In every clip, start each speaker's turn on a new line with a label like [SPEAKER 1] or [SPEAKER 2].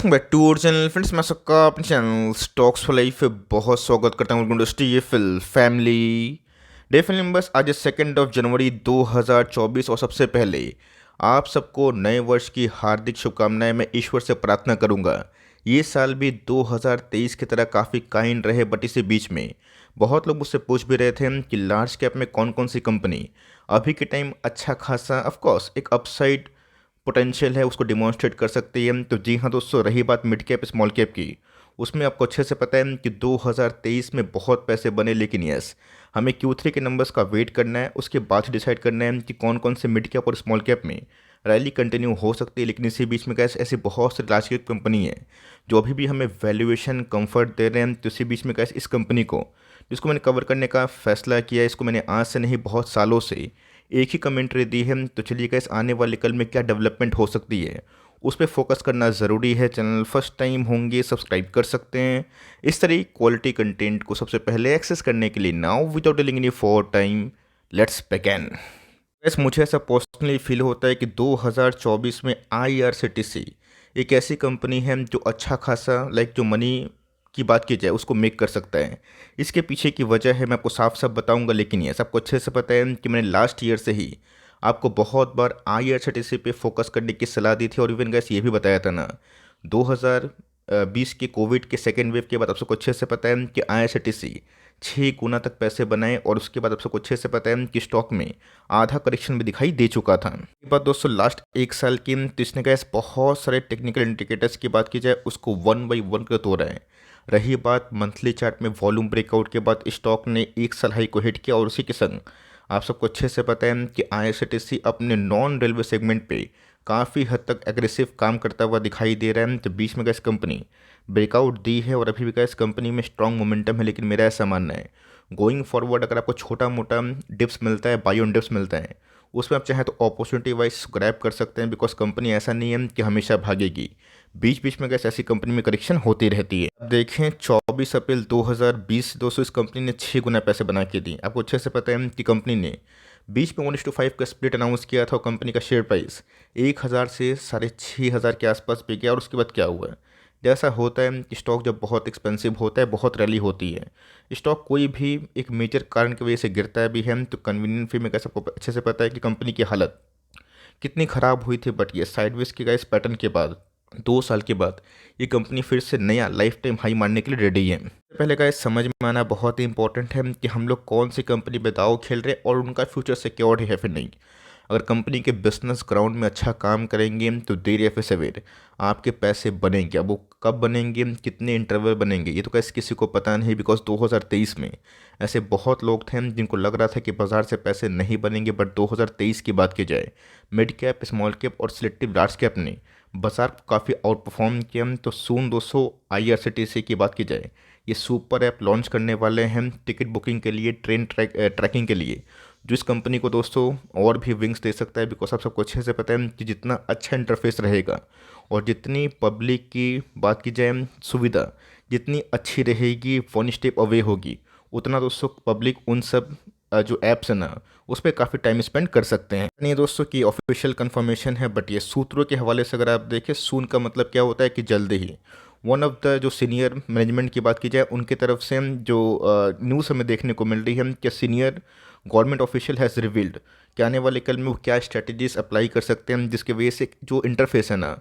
[SPEAKER 1] Welcome back to our channel friends. मैं सबका अपने चैनल स्टॉक्स फॉर लाइफ पे बहुत स्वागत करता हूँ। इंडस्ट्री ये फिल फैमिली डे फिल्म नंबर्स आज 2 जनवरी 2024 और सबसे पहले आप सबको नए वर्ष की हार्दिक शुभकामनाएं। मैं ईश्वर से प्रार्थना करूंगा ये साल भी 2023 की तरह काफ़ी काइंड रहे। बट इसी बीच में बहुत लोग मुझसे पूछ भी रहे थे कि लार्ज कैप में कौन कौन सी कंपनी अभी के टाइम अच्छा खासा ऑफकोर्स एक अपसाइड पोटेंशियल है उसको डिमॉन्स्ट्रेट कर सकती है। तो जी हाँ दोस्तों, रही बात मिड कैप स्मॉल कैप की, उसमें आपको अच्छे से पता है कि 2023 में बहुत पैसे बने। लेकिन यस, हमें Q3 के नंबर्स का वेट करना है, उसके बाद डिसाइड करना है कि कौन कौन से मिड कैप और स्मॉल कैप में रैली कंटिन्यू हो सकती है। लेकिन इसी बीच में कैसे ऐसी बहुत से लार्ज कैप कंपनी है जो अभी भी हमें वैल्यूएशन कंफर्ट दे रहे हैं। तो इसी बीच में कैसे इस कंपनी को जिसको मैंने कवर करने का फैसला किया, इसको मैंने आज से नहीं बहुत सालों से एक ही कमेंट्री दी है। तो चलिए गाइस, आने वाले कल में क्या डेवलपमेंट हो सकती है उस पर फोकस करना ज़रूरी है। चैनल फर्स्ट टाइम होंगे सब्सक्राइब कर सकते हैं इस तरह क्वालिटी कंटेंट को सबसे पहले एक्सेस करने के लिए। Now without dealing any for time, let's begin. Guys, मुझे ऐसा पर्सनली फील होता है कि 2024 में IRCTC एक ऐसी कंपनी है जो अच्छा खासा जो मनी की बात की जाए उसको मेक कर सकता है। इसके पीछे की वजह है मैं आपको साफ साफ बताऊंगा। लेकिन ये सबको अच्छे से पता है कि मैंने लास्ट ईयर से ही आपको बहुत बार IRCTC पे फोकस करने की सलाह दी थी। और इवन गैस ये भी बताया था ना, 2020 के कोविड के सेकेंड वेव के बाद आप सबको अच्छे से पता है कि IRCTC 6 गुना तक पैसे बनाए। और उसके बाद आप सबको अच्छे से पता है कि स्टॉक में आधा करेक्शन भी दिखाई दे चुका था। ये बात दोस्तों लास्ट एक साल की, तो इसने गैस बहुत सारे टेक्निकल इंडिकेटर्स की बात की जाए उसको 1 बाई 1 कर तोड़ा है। रही बात मंथली चार्ट में वॉल्यूम ब्रेकआउट के बाद स्टॉक ने एक साल हाई को हिट किया। और उसी के संग आप सबको अच्छे से पता है कि IRCTC अपने नॉन रेलवे सेगमेंट पे काफ़ी हद तक एग्रेसिव काम करता हुआ दिखाई दे रहा है। तो बीच में गैस कंपनी ब्रेकआउट दी है और अभी भी गैस कंपनी में स्ट्रॉन्ग मोमेंटम है। लेकिन मेरा ऐसा मानना है गोइंग फॉरवर्ड अगर आपको छोटा मोटा डिप्स मिलता है, बाई ऑन डिप्स मिलता है, उसमें आप चाहें तो अपॉर्चुनिटी वाइज ग्रैब कर सकते हैं। बिकॉज कंपनी ऐसा नहीं है कि हमेशा भागेगी, बीच बीच में गैस ऐसी कंपनी में करेक्शन होती रहती है। अब देखें 24 अप्रैल 2020 दोस्तों, इस कंपनी ने 6 गुना पैसे बना के दी। आपको अच्छे से पता है कि कंपनी ने बीच में 1:5 का स्प्लिट अनाउंस किया था और कंपनी का शेयर प्राइस 1,000 से 6,500 के आसपास पे गया। और उसके बाद क्या हुआ, जैसा होता है कि स्टॉक जब बहुत एक्सपेंसिव होता है, बहुत रैली होती है, स्टॉक कोई भी एक मेजर कारण की वजह से गिरता है भी है। तो कन्वीनियंट फी में कैसे आपको अच्छे से पता है कि कंपनी की हालत कितनी ख़राब हुई थी। बट ये साइडवेज के गाइस पैटर्न के बाद 2 साल के बाद ये कंपनी फिर से नया लाइफ टाइम हाई मारने के लिए रेडी है। पहले गाइस समझ में आना बहुत ही इंपॉर्टेंट है कि हम लोग कौन सी कंपनी में दाव खेल रहे हैं और उनका फ्यूचर सिक्योर्ड है फिर नहीं। अगर कंपनी के बिजनेस ग्राउंड में अच्छा काम करेंगे तो देर या फिर सवेर आपके पैसे बनेंगे। अब वो कब बनेंगे, कितने इंटरवल बनेंगे, ये तो कैसे किसी को पता नहीं। बिकॉज 2023 में ऐसे बहुत लोग थे जिनको लग रहा था कि बाजार से पैसे नहीं बनेंगे। बट 2023 की बात की जाए, मिड कैप, स्मॉल कैप और सिलेक्टिव लार्ज कैप ने बाजार को काफ़ी आउट परफॉर्म किया। तो सून दोस्तों IRCTC की बात की जाए, ये सुपर ऐप लॉन्च करने वाले हैं टिकट बुकिंग के लिए, ट्रेन ट्रैकिंग के लिए, जो इस कंपनी को दोस्तों और भी विंग्स दे सकता है। बिकॉज आप सबको अच्छे से पता है कि जितना अच्छा इंटरफेस रहेगा और जितनी पब्लिक की बात की जाए सुविधा जितनी अच्छी रहेगी, वन स्टेप अवे होगी, उतना दोस्तों पब्लिक उन सब जो ऐप्स है ना उस पर काफ़ी टाइम स्पेंड कर सकते हैं। नहीं दोस्तों की ऑफिशियल कंफर्मेशन है, बट ये सूत्रों के हवाले से अगर आप देखें, सून का मतलब क्या होता है कि जल्द ही। वन ऑफ द जो सीनियर मैनेजमेंट की बात की जाए उनकी तरफ से जो न्यूज़ हमें देखने को मिल रही है कि senior government official has revealed कि आने वाले कल में वो क्या स्ट्रेटजीज अप्लाई कर सकते हैं, जिसके वजह से जो इंटरफेस है ना,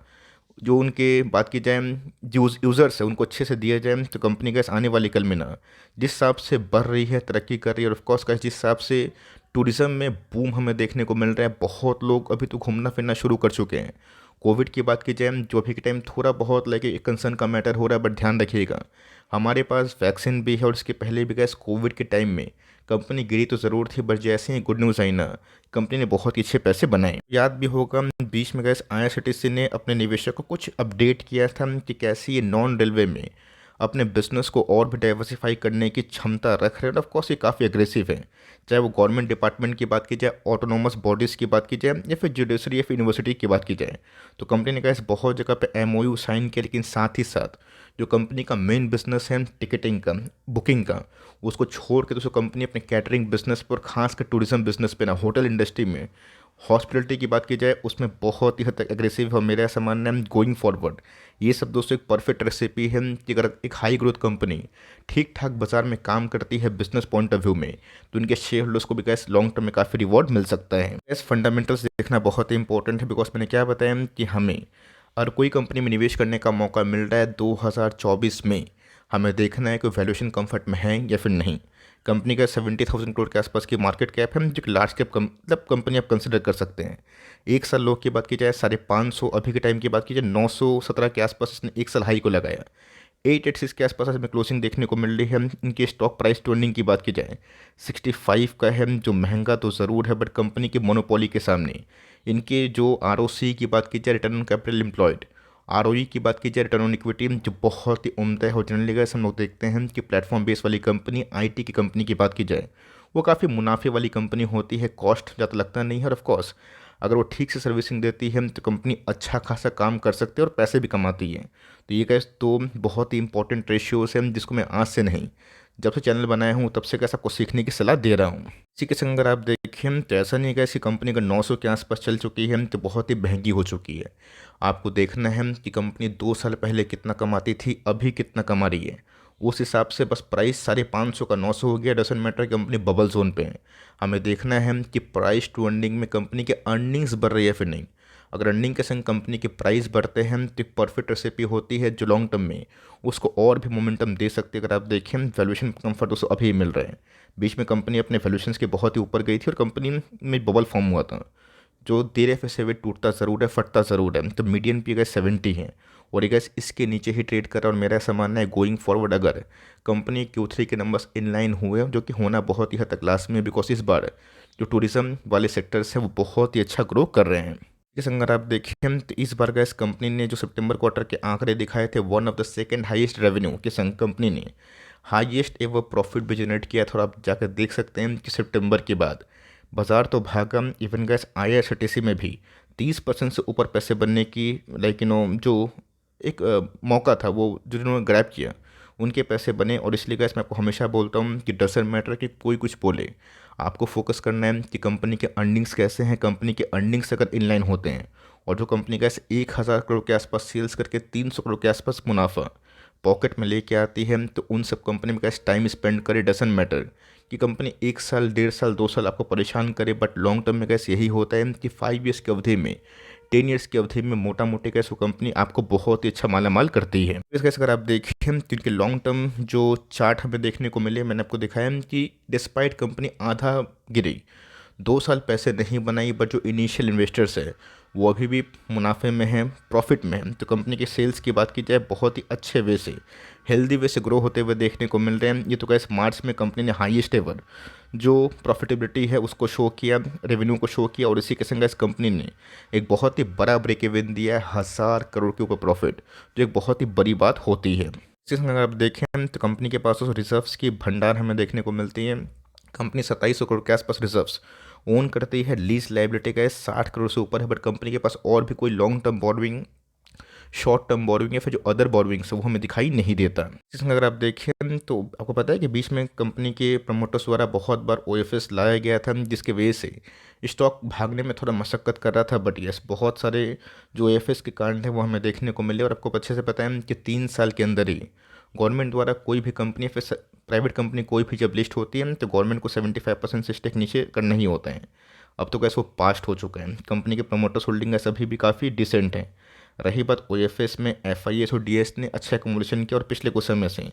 [SPEAKER 1] जो उनके बात की जाए यूज़र्स है, उनको अच्छे से दिया जाए। तो कंपनी का आने वाली कल में ना जिस हिसाब से बढ़ रही है, तरक्की कर रही है, और ऑफकोर्स का जिस हिसाब से टूरिज़्म में बूम हमें देखने को मिल रहा है, बहुत लोग अभी तो घूमना फिरना शुरू कर चुके हैं। कोविड की बात की जाए, जो अभी के टाइम थोड़ा बहुत एक कंसर्न का मैटर हो रहा है, बट ध्यान रखिएगा हमारे पास वैक्सीन भी है। और इसके पहले भी गैस कोविड के टाइम में कंपनी गिरी तो ज़रूर थी, बट जैसे ही गुड न्यूज़ आई ना, कंपनी ने बहुत ही अच्छे पैसे बनाए। याद भी होगा बीच में गैस IRCTC ने अपने निवेशक को कुछ अपडेट किया था कि कैसे ये नॉन रेलवे में अपने बिजनेस को और भी डाइवर्सिफाई करने की क्षमता रख रहे हैं। ऑफ कोर्स ये काफ़ी एग्रेसिव है, चाहे वो गवर्नमेंट डिपार्टमेंट की बात की जाए, ऑटोनोमस बॉडीज़ की बात की जाए, या फिर जुडिशरी या फिर यूनिवर्सिटी की बात की जाए। तो कंपनी ने कहा बहुत जगह पे MOU साइन किया। लेकिन साथ ही साथ जो कंपनी का मेन बिजनेस है टिकटिंग का, बुकिंग का, उसको छोड़ के दोस्तों कंपनी अपने कैटरिंग बिजनेस पर, खास कर टूरिज्म बिजनेस पे ना, होटल इंडस्ट्री में हॉस्पिटलिटी की बात की जाए उसमें बहुत ही हद तक एग्रेसिव है, और मेरा ऐसा मानना है गोइंग फॉरवर्ड ये सब दोस्तों एक परफेक्ट रेसिपी है कि अगर एक हाई ग्रोथ कंपनी ठीक ठाक बाजार में काम करती है बिजनेस पॉइंट ऑफ व्यू में, तो उनके शेयर होल्डर्स को भी गैस लॉन्ग टर्म में काफ़ी रिवॉर्ड मिल सकता है। गैस फंडामेंटल्स देखना बहुत ही इंपॉर्टेंट है, बिकॉज मैंने क्या बताया कि हमें अगर कोई कंपनी में निवेश करने का मौका मिल रहा है 2024 में, हमें देखना है कि वैल्यूएशन कंफर्ट में है या फिर नहीं। कंपनी का 70,000 करोड़ के आसपास की मार्केट कैप है, जो कि लार्ज कैप मतलब कंपनी आप कंसिडर कर सकते हैं। एक साल लो की बात की जाए 550, अभी के टाइम की बात की जाए 917 के आसपास इसने एक साल हाई को लगाया। 886 के आसपास हमें क्लोजिंग देखने को मिल रही है। इनके स्टॉक प्राइस टू अर्निंग की बात की जाए 65 का है, जो महंगा तो ज़रूर है बट कंपनी की मोनोपोली के सामने इनके जो आरओसी की बात की जाए return on capital employed, ROE की बात की जाए रिटर्न ऑन इक्विटी, जो बहुत ही उम्दा है। और जनरली गाइस हम लोग देखते हैं कि प्लेटफॉर्म बेस वाली कंपनी, आईटी की कंपनी की बात की जाए वो काफ़ी मुनाफे वाली कंपनी होती है, कॉस्ट ज़्यादा लगता नहीं है, और ऑफ कोर्स अगर वो ठीक से सर्विसिंग देती है तो कंपनी अच्छा खासा काम कर सकती है और पैसे भी कमाती है। तो ये गाइस तो बहुत ही इंपॉर्टेंट रेशियोज हैं जिसको मैं आज से नहीं, जब से चैनल बनाया हूँ तब से कैसा आपको सीखने की सलाह दे रहा हूँ। इसी के संग अगर आप देखें तो ऐसा नहीं है कि ऐसी कंपनी अगर 900 के आसपास चल चुकी है तो बहुत ही महंगी हो चुकी है। आपको देखना है कि कंपनी 2 साल पहले कितना कमाती थी, अभी कितना कमा रही है। उस हिसाब से बस प्राइस 550 का 900 हो गया, doesn't matter company bubble zone पे है। हमें देखना है कि प्राइस टू अर्निंग में कंपनी के अर्निंग्स बढ़ रही है फिर नहीं। अगर अर्निंग के संग कंपनी के प्राइस बढ़ते हैं तो एक परफेक्ट रेसिपी होती है जो लॉन्ग टर्म में उसको और भी मोमेंटम दे सकती है। अगर आप देखें वैल्यूएशन कंफर्ट उसको अभी मिल रहे हैं, बीच में कंपनी अपने वैल्यूएशंस के बहुत ही ऊपर गई थी और कंपनी में बबल फॉर्म हुआ था, जो देर फिर से वे टूटता ज़रूर है, फटता ज़रूर है। तो मीडियन पी गैस 70 है और ये गैस इसके नीचे ही ट्रेड कर रहा है। और मेरा ऐसा मानना है गोइंग फॉरवर्ड अगर कंपनी Q3 के नंबर्स इनलाइन हुए, जो कि होना बहुत ही हद तक लास्ट में, बिकॉज इस बार जो टूरिज्म वाले सेक्टर्स हैं वो बहुत ही अच्छा ग्रो कर रहे हैं। इस अगर आप देखें तो इस बार गैस कंपनी ने जो सितंबर क्वार्टर के आंकड़े दिखाए थे, one of the second highest revenue के संग कंपनी ने हाईएस्ट एवर प्रॉफिट भी जनरेट किया था। और आप जाकर देख सकते हैं कि सितंबर के बाद बाजार तो भागा, इवन गैस IRCTC में भी 30% से ऊपर पैसे बनने की जो एक मौका था वो जो जिन्होंने ग्रैब किया उनके पैसे बने। और इसलिए गैस मैं आपको हमेशा बोलता हूँ कि डजंट मैटर कि कोई कुछ बोले, आपको फोकस करना है कि कंपनी के अर्निंग्स कैसे हैं। कंपनी के अर्निंग्स अगर इनलाइन होते हैं और जो कंपनी गैस 1,000 करोड़ के आसपास सेल्स करके 300 करोड़ के आसपास मुनाफा पॉकेट में लेके आती है, तो उन सब कंपनी में कैसे टाइम स्पेंड करे डजंट मैटर कि कंपनी 1 साल 1.5 साल 2 साल आपको परेशान करे, बट लॉन्ग टर्म में कैसे यही होता है कि 5 ईयर्स की अवधि में 10 ईयर्स की अवधि में मोटा मोटे कैसे वो कंपनी आपको बहुत ही अच्छा मालामाल करती है। इस कैसे अगर आप देखें तो इनके लॉन्ग टर्म जो चार्ट हमें देखने को मिले, मैंने आपको दिखाया कि डिस्पाइट कंपनी आधा गिरी, 2 साल पैसे नहीं बनाई, बट जो इनिशियल इन्वेस्टर्स है वो अभी भी मुनाफे में हैं, प्रॉफिट में हैं। तो कंपनी के सेल्स की बात की जाए बहुत ही अच्छे वे से, हेल्दी वे से ग्रो होते हुए देखने को मिल रहे हैं। ये तो कैसे मार्च में कंपनी ने हाईएस्ट एवर जो प्रॉफिटेबिलिटी है उसको शो किया, रेवेन्यू को शो किया, और इसी के संग इस कंपनी ने एक बहुत ही बड़ा ब्रेक इवन दिया है, 1,000 करोड़ के ऊपर प्रॉफिट, जो एक बहुत ही बड़ी बात होती है। इसी संग अगर आप देखें तो कंपनी के पास उस रिजर्व्स की भंडार हमें देखने को मिलती है। कंपनी 2700 करोड़ के आसपास रिजर्व्स ओन करती है। लीज लाइबिलिटी का 60 करोड़ से ऊपर है, बट कंपनी के पास और भी कोई long term borrowing, short term borrowing या फिर जो अदर बोरोइंग्स है वो हमें दिखाई नहीं देता। इसमें अगर आप देखें तो आपको पता है कि बीच में कंपनी के प्रमोटर्स द्वारा बहुत बार OFS लाया गया था, जिसके वजह से स्टॉक भागने में थोड़ा मशक्कत कर रहा था। बट यस, बहुत सारे जो OFS के कारण थे वो हमें देखने को मिले। और आपको अच्छे से पता है कि 3 साल के अंदर ही गवर्नमेंट द्वारा कोई भी कंपनी फिर प्राइवेट कंपनी कोई भी जब लिस्ट होती है तो गवर्नमेंट को 75% से स्टेक नीचे करना ही होता है। अब तो कैसे वो पास्ट हो चुका है। कंपनी के प्रमोटर्स होल्डिंग है अभी भी काफ़ी डिसेंट है। रही बात OFS में, FIS और DS ने अच्छा एकमुलेशन किया, और पिछले कुछ समय से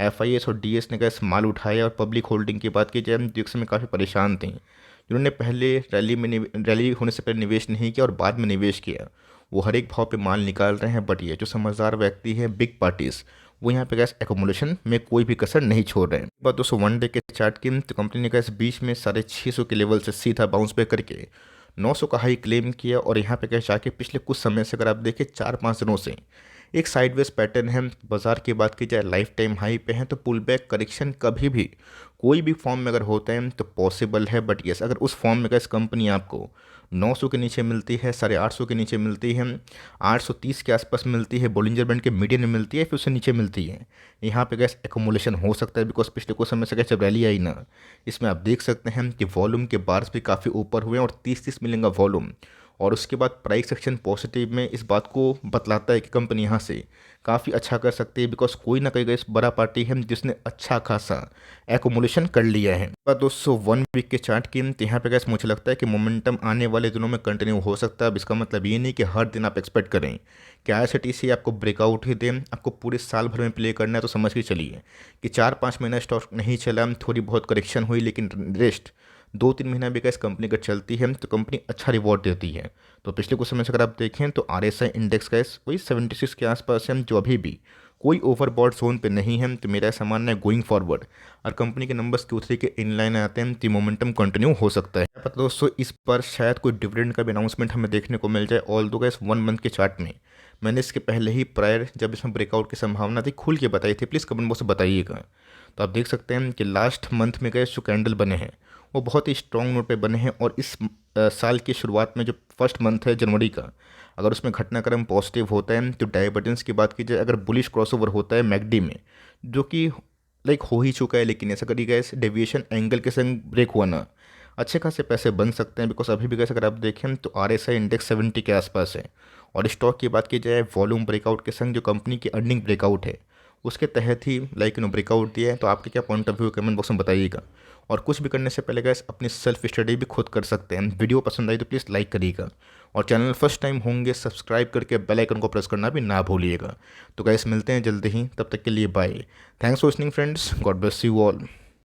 [SPEAKER 1] FIS और DS ने कैसे माल उठाया। और पब्लिक होल्डिंग की बात की जाए जो एक समय काफ़ी परेशान थे, जिन्होंने पहले रैली होने से पहले निवेश नहीं किया और बाद में निवेश किया, वो हर एक भाव पे माल निकाल रहे हैं। बट ये जो समझदार व्यक्ति है, बिग पार्टीज, वो यहाँ पे गैस एकोमोडेशन में कोई भी कसर नहीं छोड़ रहे हैं। बात दोस्तों वन डे के चार्ट की, तो कंपनी ने गैस बीच में 650 के लेवल से सीधा बाउंस बैक करके 900 का हाई क्लेम किया। और यहाँ पे गैस जाके पिछले कुछ समय से अगर आप देखें 4-5 दिनों से एक साइडवेज पैटर्न है। बाजार की बात की जाए लाइफ टाइम हाई पे है, तो पुल बैक करेक्शन कभी भी कोई भी फॉर्म में अगर होता है तो पॉसिबल है। बट यस, अगर उस फॉर्म में गैस कंपनी आपको 900 के नीचे मिलती है, 850 के नीचे मिलती है, 830 के आसपास मिलती है, बॉलिंजर बैंड के मीडियन में मिलती है, फिर उससे नीचे मिलती है। यहाँ पे गैस एकोमुलेशन हो सकता है बिकॉज पिछले कुछ समय से गैस जब रैली आई ना, इसमें आप देख सकते हैं कि वॉल्यूम के बार्स भी काफ़ी ऊपर हुए हैं और 30-30 मिलेगा वॉल्यूम। और उसके बाद प्राइस एक्शन पॉजिटिव में इस बात को बतलाता है कि कंपनी यहाँ से काफ़ी अच्छा कर सकती है बिकॉज कोई ना कोई गैस बड़ा पार्टी है जिसने अच्छा खासा एकोमुलेशन कर लिया है। पर दोस्तों 1 वीक के चार्ट की तो यहाँ पे गैस मुझे लगता है कि मोमेंटम आने वाले दिनों में कंटिन्यू हो सकता है। अब इसका मतलब ये नहीं कि हर दिन आप एक्सपेक्ट करें कि IRCTC आपको ब्रेकआउट ही दें, आपको पूरे साल भर में प्ले करना है। तो समझ के चलिए कि 4-5 महीना स्टॉक नहीं चला, थोड़ी बहुत करेक्शन हुई, लेकिन रेस्ट 2-3 महीना भी गैस कंपनी अगर चलती है तो कंपनी अच्छा रिवॉर्ड देती है। तो पिछले कुछ समय से अगर आप देखें तो RSI इंडेक्स गैस वही 76 के आसपास है, जो अभी भी कोई ओवरबॉट जोन पे नहीं है। तो मेरा ऐसा मानना है गोइंग फॉरवर्ड और कंपनी के नंबर्स Q3 के इनलाइन आते हैं तो मोमेंटम कंटिन्यू हो सकता है। पता दोस्तों इस पर शायद कोई डिविडेंड का भी अनाउंसमेंट हमें देखने को मिल जाए। ऑल दो गैस 1 मंथ के चार्ट में मैंने इसके पहले ही प्रायर जब इसमें ब्रेकआउट की संभावना थी खुल के बताई थी, प्लीज़ कमेंट बॉक्स में बताइएगा। तो आप देख सकते हैं कि लास्ट मंथ में गए जो कैंडल बने हैं वो बहुत ही स्ट्रॉन्ग नोट पे बने हैं। और इस साल की शुरुआत में जो फर्स्ट मंथ है जनवरी का, अगर उसमें घटनाक्रम पॉजिटिव होता है तो डाइवर्जेंस की बात की जाए, अगर बुलिश क्रॉसओवर होता है मैकडी में, जो कि लाइक हो ही चुका है, लेकिन ऐसा करिएगा इस डेविएशन एंगल के संग ब्रेक हुआ ना, अच्छे खासे पैसे बन सकते हैं। बिकॉज अभी भी गैस अगर आप देखें तो RSI इंडेक्स 70 के आसपास है। और स्टॉक की बात की जाए वॉल्यूम ब्रेकआउट के संग जो कंपनी की अर्निंग ब्रेकआउट है उसके तहत ही लाइक ब्रेकआउट दिया है। तो आपके क्या point of view comment box में बताइएगा। और कुछ भी करने से पहले गैस अपनी सेल्फ स्टडी भी खुद कर सकते हैं। वीडियो पसंद आई तो प्लीज़ लाइक करिएगा और चैनल फर्स्ट टाइम होंगे सब्सक्राइब करके बेल आइकन को प्रेस करना भी ना भूलिएगा। तो गैस मिलते हैं जल्दी ही, तब तक के लिए bye. Thanks for listening friends, God bless you all.